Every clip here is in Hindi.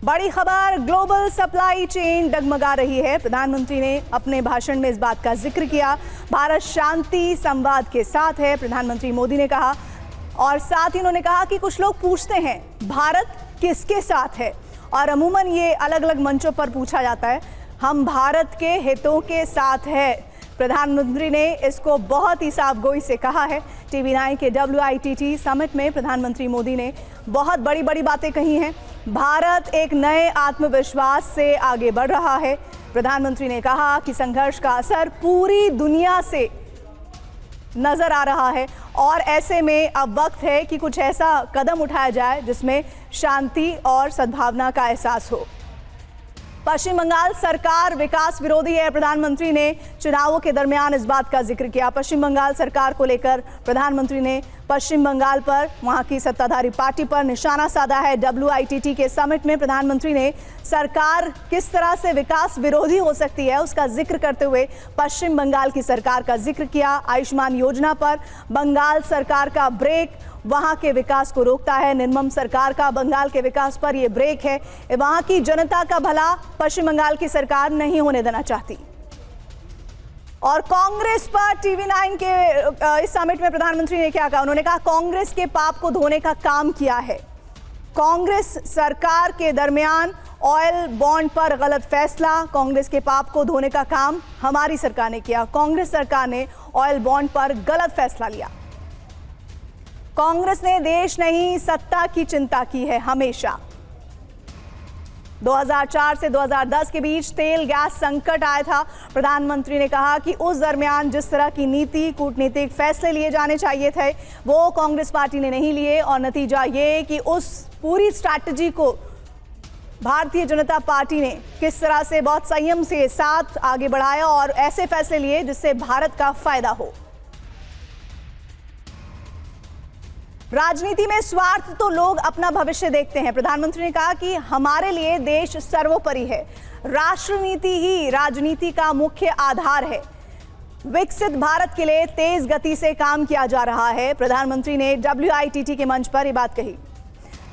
बड़ी खबर, ग्लोबल सप्लाई चेन डगमगा रही है। प्रधानमंत्री ने अपने भाषण में इस बात का जिक्र किया। भारत शांति संवाद के साथ है, प्रधानमंत्री मोदी ने कहा। और साथ ही उन्होंने कहा कि कुछ लोग पूछते हैं भारत किसके साथ है, और अमूमन ये अलग अलग मंचों पर पूछा जाता है। हम भारत के हितों के साथ है। प्रधानमंत्री ने इसको बहुत ही साफगोई से कहा है। TV9 के WITT समिट में प्रधानमंत्री मोदी ने बहुत बड़ी बड़ी बातें कही हैं। भारत एक नए आत्मविश्वास से आगे बढ़ रहा है। प्रधानमंत्री ने कहा कि संघर्ष का असर पूरी दुनिया से नजर आ रहा है और ऐसे में अब वक्त है कि कुछ ऐसा कदम उठाया जाए जिसमें शांति और सद्भावना का एहसास हो। पश्चिम बंगाल सरकार विकास विरोधी है, प्रधानमंत्री ने चुनावों के दरमियान इस बात का जिक्र किया। पश्चिम बंगाल सरकार को लेकर प्रधानमंत्री ने पश्चिम बंगाल पर, वहां की सत्ताधारी पार्टी पर निशाना साधा है। WITT के समिट में प्रधानमंत्री ने सरकार किस तरह से विकास विरोधी हो सकती है उसका जिक्र करते हुए पश्चिम बंगाल की सरकार का जिक्र किया। आयुष्मान योजना पर बंगाल सरकार का ब्रेक वहां के विकास को रोकता है। निर्मम सरकार का बंगाल के विकास पर यह ब्रेक है। वहां की जनता का भला पश्चिम बंगाल की सरकार नहीं होने देना चाहती। और कांग्रेस पर TV9 के इस समिट में प्रधानमंत्री ने क्या कहा? उन्होंने कहा कांग्रेस के पाप को धोने का काम किया है। कांग्रेस सरकार के दरमियान ऑयल बॉन्ड पर गलत फैसला, कांग्रेस के पाप को धोने का काम हमारी सरकार ने किया। कांग्रेस सरकार ने ऑयल बॉन्ड पर गलत फैसला लिया। कांग्रेस ने देश नहीं सत्ता की चिंता की है हमेशा। 2004 से 2010 के बीच तेल गैस संकट आया था। प्रधानमंत्री ने कहा कि उस दरमियान जिस तरह की नीति कूटनीतिक फैसले लिए जाने चाहिए थे वो कांग्रेस पार्टी ने नहीं लिए, और नतीजा ये कि उस पूरी स्ट्रैटेजी को भारतीय जनता पार्टी ने किस तरह से बहुत संयम से साथ आगे बढ़ाया और ऐसे फैसले लिए जिससे भारत का फायदा हो। राजनीति में स्वार्थ तो लोग अपना भविष्य देखते हैं। प्रधानमंत्री ने कहा कि हमारे लिए देश सर्वोपरि है। राष्ट्रनीति ही राजनीति का मुख्य आधार है। विकसित भारत के लिए तेज गति से काम किया जा रहा है। प्रधानमंत्री ने WITT के मंच पर यह बात कही।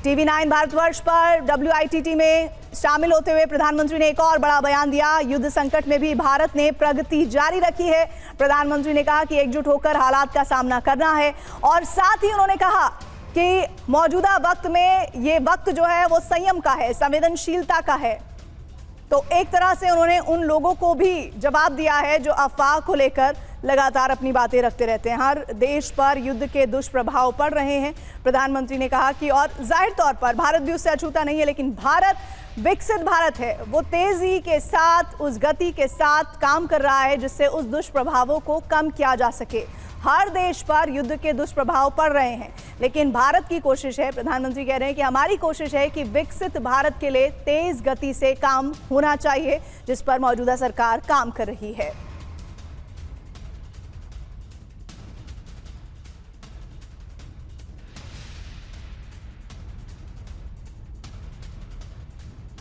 TV9 भारतवर्ष पर WITT में शामिल होते हुए प्रधानमंत्री ने एक और बड़ा बयान दिया। युद्ध संकट में भी भारत ने प्रगति जारी रखी है। प्रधानमंत्री ने कहा कि एकजुट होकर हालात का सामना करना है, और साथ ही उन्होंने कहा कि मौजूदा वक्त में ये वक्त जो है वो संयम का है, संवेदनशीलता का है। तो एक तरह से उन्होंने उन लोगों को भी जवाब दिया है जो अफवाह को लेकर लगातार अपनी बातें रखते रहते हैं। हर देश पर युद्ध के दुष्प्रभाव पड़ रहे हैं। प्रधानमंत्री ने कहा कि और जाहिर तौर पर भारत भी उससे अछूता नहीं है, लेकिन भारत विकसित भारत है। वो तेजी के साथ, उस गति के साथ काम कर रहा है जिससे उस दुष्प्रभावों को कम किया जा सके। हर देश पर युद्ध के दुष्प्रभाव पड़ रहे हैं, लेकिन भारत की कोशिश है, प्रधानमंत्री कह रहे हैं कि हमारी कोशिश है कि विकसित भारत के लिए तेज गति से काम होना चाहिए, जिस पर मौजूदा सरकार काम कर रही है।